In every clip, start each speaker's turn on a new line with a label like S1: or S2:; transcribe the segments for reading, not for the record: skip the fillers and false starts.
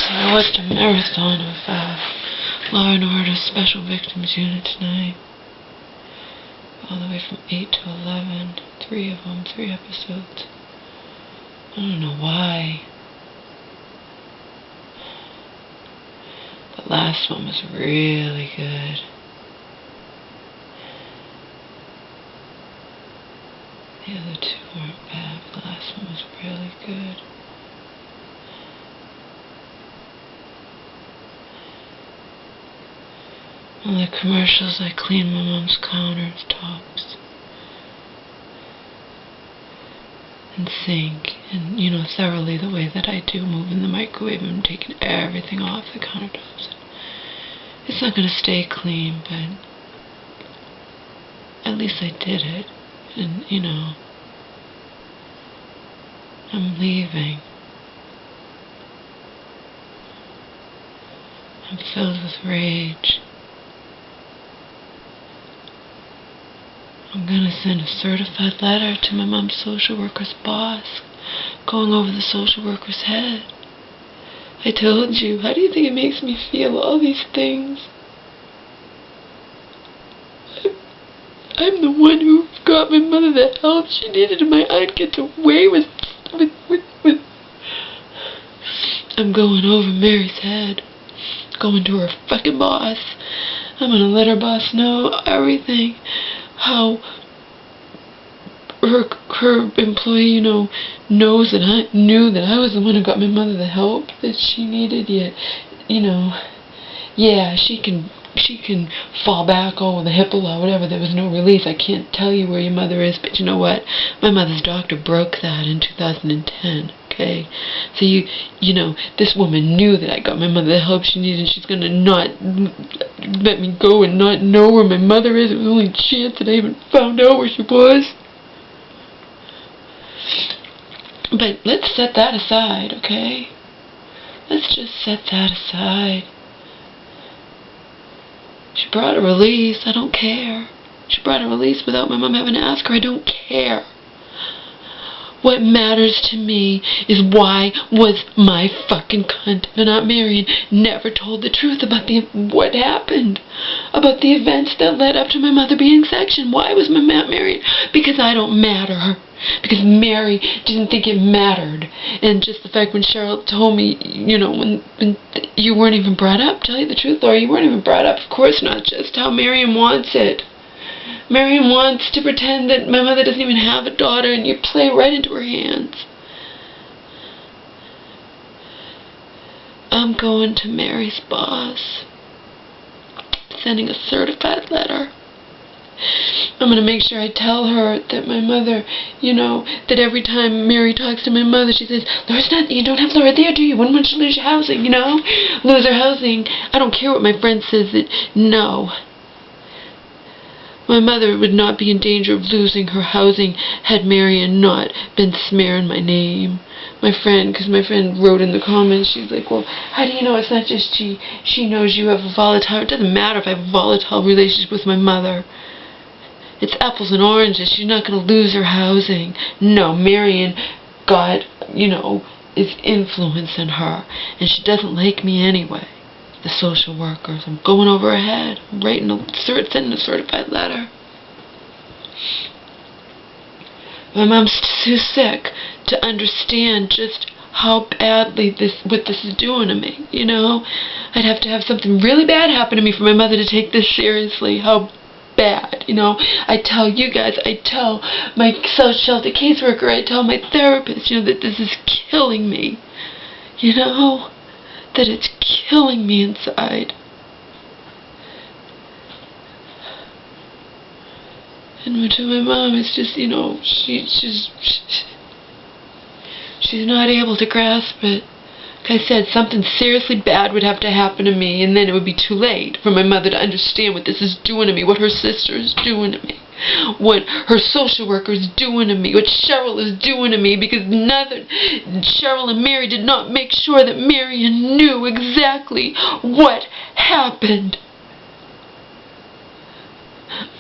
S1: I watched a marathon of Law and Order Special Victims Unit tonight. All the way from 8 to 11. 3 of them, 3 episodes. I don't know why. The last one was really good. The other 2 weren't bad, but the last one was really good. All the commercials, I clean my mom's countertops and sink, and thoroughly the way that I do, moving the microwave and taking everything off the countertops. It's not going to stay clean, but at least I did it, and I'm leaving. I'm filled with rage. I'm gonna send a certified letter to my mom's social worker's boss, going over the social worker's head. I told you, how do you think it makes me feel, all these things? I'm the one who got my mother the help she needed, and my aunt gets away with. I'm going over Mary's head, going to her fucking boss. I'm gonna let her boss know everything. How her employee, knows that I knew that I was the one who got my mother the help that she needed. Yet, yeah, she can fall back, the HIPAA, whatever. There was no release. I can't tell you where your mother is, but you know what? My mother's doctor broke that in 2010. Okay, so this woman knew that I got my mother the help she needed. She's gonna not let me go and not know where my mother is. It was the only chance that I even found out where she was. But let's set that aside, okay? Let's just set that aside. She brought a release. I don't care. She brought a release without my mom having to ask her. I don't care. What matters to me is why was my fucking cunt of an Aunt Marion never told the truth about what happened, about the events that led up to my mother being sectioned. Why was my Aunt Marion? Because I don't matter. Because Mary didn't think it mattered. And just the fact when Cheryl told me, when you weren't even brought up, tell you the truth, Laura, you weren't even brought up. Of course not, just how Marion wants it. Marion wants to pretend that my mother doesn't even have a daughter, and you play right into her hands. I'm going to Mary's boss, sending a certified letter. I'm going to make sure I tell her that my mother, that every time Mary talks to my mother, she says, you don't have Laura there, do you? Wouldn't want you to lose your housing, Lose her housing. I don't care what my friend says, no. My mother would not be in danger of losing her housing had Marion not been smearing my name. Because my friend wrote in the comments, she's like, well, how do you know it's not just she knows you have a volatile, it doesn't matter if I have a volatile relationship with my mother. It's apples and oranges. She's not going to lose her housing. No, Marion got, is influencing her, and she doesn't like me anyway. The social workers. I'm going over her head. I'm sending a certified letter. My mom's too sick to understand just how badly what this is doing to me. I'd have to have something really bad happen to me for my mother to take this seriously. How bad, I tell you guys, I tell my social shelter caseworker, I tell my therapist, that this is killing me. That it's killing me inside. And to my mom, it's just, she's not able to grasp it. Like I said, something seriously bad would have to happen to me, and then it would be too late for my mother to understand what this is doing to me, what her sister is doing to me, what her social worker is doing to me, what Cheryl is doing to me, because Cheryl and Mary did not make sure that Marion knew exactly what happened.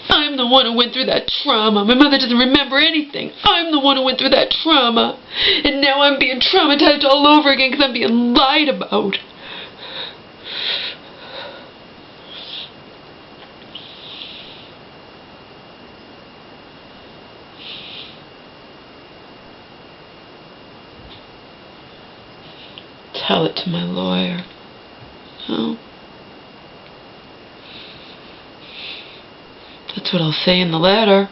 S1: I'm the one who went through that trauma. My mother doesn't remember anything. I'm the one who went through that trauma. And now I'm being traumatized all over again because I'm being lied about. Tell it to my lawyer. Oh. That's what I'll say in the letter.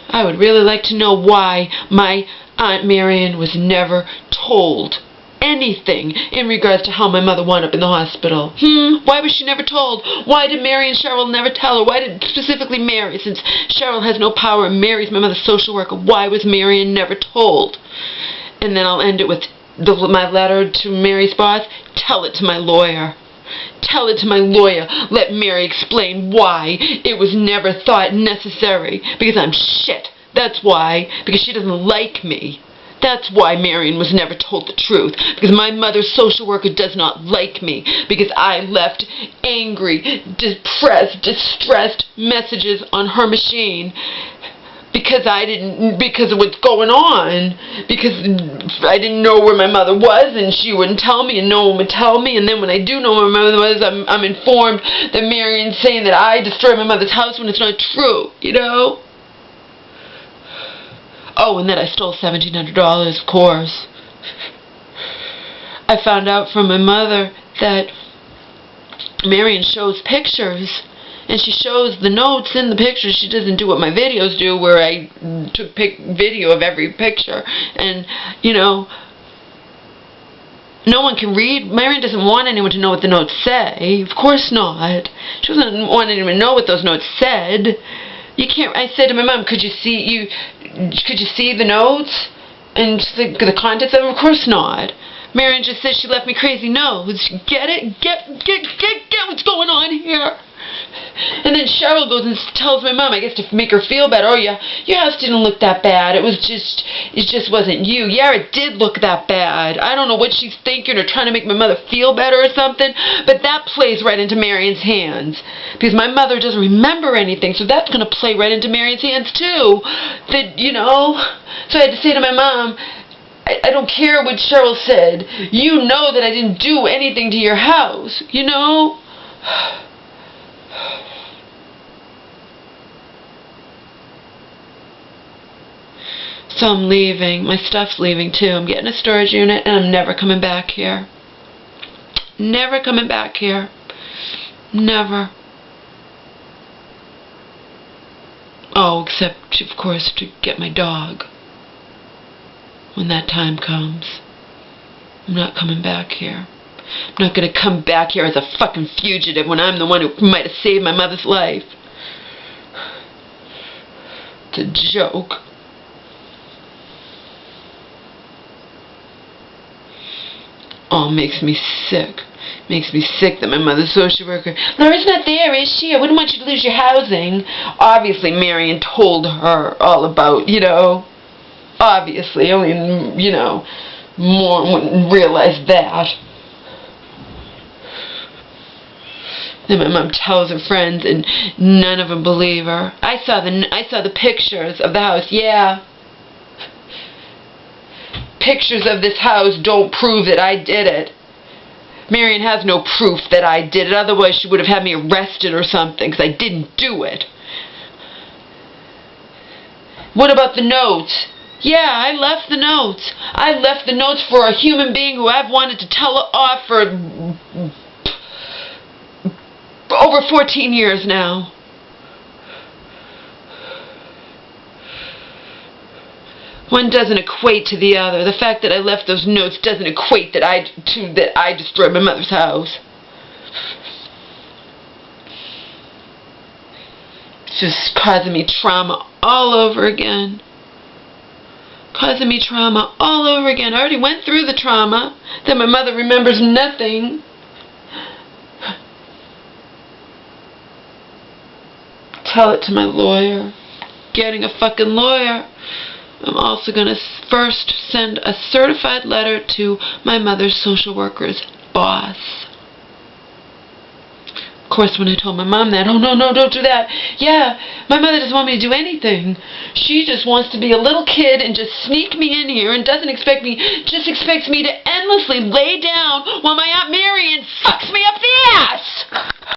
S1: I would really like to know why my Aunt Marion was never told anything in regards to how my mother wound up in the hospital. Why was she never told? Why did Mary and Cheryl never tell her? Why did specifically Mary, since Cheryl has no power and Mary's my mother's social worker, why was Marion never told? And then I'll end it with my letter to Mary's boss. Tell it to my lawyer. Tell it to my lawyer. Let Mary explain why it was never thought necessary. Because I'm shit. That's why. Because she doesn't like me. That's why Marion was never told the truth. Because my mother's social worker does not like me. Because I left angry, depressed, distressed messages on her machine. Because of what's going on. Because I didn't know where my mother was, and she wouldn't tell me, and no one would tell me. And then when I do know where my mother was, I'm informed that Marion's saying that I destroyed my mother's house when it's not true, you know? Oh, and that I stole $1,700, of course. I found out from my mother that Marion shows pictures. And she shows the notes in the pictures. She doesn't do what my videos do, where I took video of every picture. And, you know, no one can read. Marion doesn't want anyone to know what the notes say. Of course not. She doesn't want anyone to know what those notes said. You can't. I said to my mom, could you see the notes and the contents of them? Of course not. Marion just said she left me crazy notes. Get it? Get what's going on here. And then Cheryl goes and tells my mom, I guess to make her feel better, oh yeah, your house didn't look that bad. It just wasn't you. Yeah, it did look that bad. I don't know what she's thinking or trying to make my mother feel better or something, but that plays right into Marion's hands. Because my mother doesn't remember anything, so that's going to play right into Marion's hands too. That, you know, so I had to say to my mom, I don't care what Cheryl said. You know that I didn't do anything to your house, you know? So I'm leaving. My stuff's leaving too. I'm getting a storage unit and I'm never coming back here. Never coming back here. Never. Oh, except, of course, to get my dog. When that time comes. I'm not coming back here. I'm not going to come back here as a fucking fugitive when I'm the one who might have saved my mother's life. It's a joke. Oh, it makes me sick. Makes me sick that my mother's social worker. Laura's not there, is she? I wouldn't want you to lose your housing. Obviously, Marion told her all about, you know. Obviously, only, you know, more wouldn't realize that. Then my mom tells her friends, and none of them believe her. I saw the pictures of the house. Yeah. Pictures of this house don't prove that I did it. Marion has no proof that I did it. Otherwise, she would have had me arrested or something, because I didn't do it. What about the notes? Yeah, I left the notes. I left the notes for a human being who I've wanted to tell off for over 14 years now. One doesn't equate to the other. The fact that I left those notes doesn't equate that I destroyed my mother's house. It's just causing me trauma all over again. Causing me trauma all over again. I already went through the trauma. That my mother remembers nothing. Tell it to my lawyer. Getting a fucking lawyer. I'm also going to first send a certified letter to my mother's social worker's boss. Of course, when I told my mom that, oh, no, don't do that. Yeah, my mother doesn't want me to do anything. She just wants to be a little kid and just sneak me in here and doesn't expect me, just expects me to endlessly lay down while my Aunt Marion